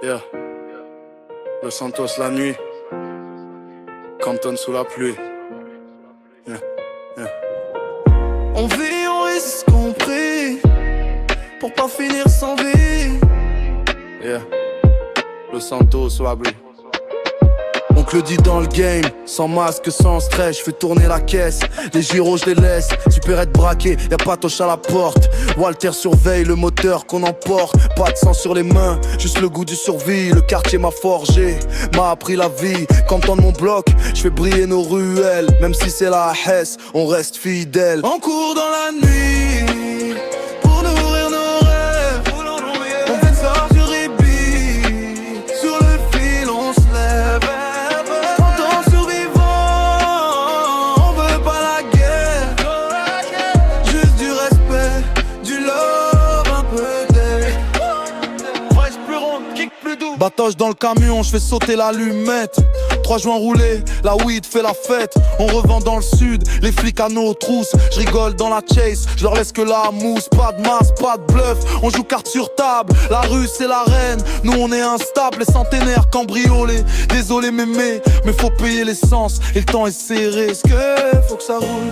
Yeah. Los Santos la nuit. Compton sous la pluie. Yeah. Yeah. On vit, on risque compris pour pas finir sans vie. Yeah. Los Santos sous la pluie. On te le dit dans le game, sans masque, sans stress, je fais tourner la caisse. Les gyros je les laisse, tu peux être braqué, y'a pas toche à la porte. Walter surveille le moteur qu'on emporte. Pas de sang sur les mains, juste le goût du survie. Le quartier m'a forgé, m'a appris la vie. Quand on mon bloc, je fais briller nos ruelles. Même si c'est la Hesse, on reste fidèle. On court dans la nuit pour nourrir nos rêves. On fait ça du rébit, sur le fil on se lève. Batoche dans le camion, je fais sauter l'allumette. 3 joints roulés, la weed fait la fête. On revend dans le sud, les flics à nos trousses. Je rigole dans la chase, je leur laisse que la mousse. Pas de masse, pas de bluff, on joue carte sur table. La rue c'est la reine, nous on est instable. Les centenaires cambriolés, désolé mémé, mais faut payer l'essence et le temps est serré. Est-ce que faut que ça roule?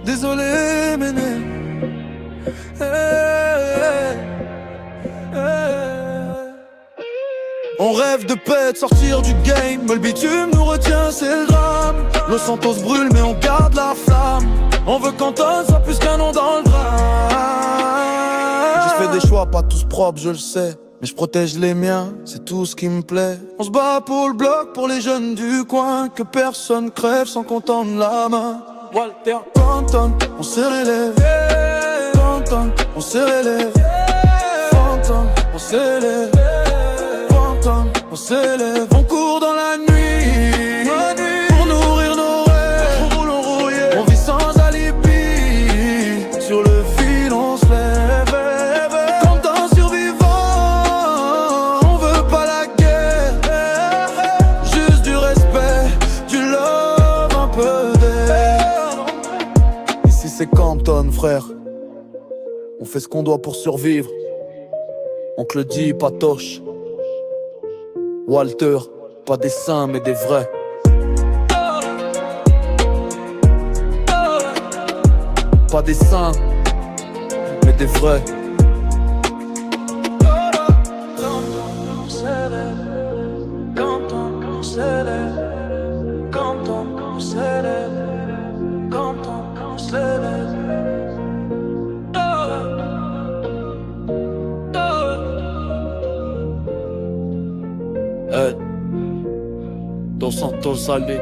Désolé méné. On rêve de paix, de sortir du game. Mais le bitume nous retient, c'est le drame. Los Santos brûle mais on garde la flamme. On veut qu'Anton soit plus qu'un nom dans le drame. J'ai fait des choix pas tous propres, je le sais, mais je protège les miens, c'est tout ce qui me plaît. On se bat pour le bloc, pour les jeunes du coin. Que personne crève sans qu'on tende la main. Walter, Anton, on serre les lèvres. Anton, on serre les lèvres. Anton, on serre les lèvres. On s'élève, on court dans la nuit, pour nourrir nos rêves. On vit sans alibi, sur le fil on se lève. Comme un survivant, on veut pas la guerre. Juste du respect, du love, un peu d'air. Ici c'est Compton frère, on fait ce qu'on doit pour survivre. On te le dit, patoche. Walter, pas des saints mais des vrais. Pas des saints mais des vrais. Los Santos salé.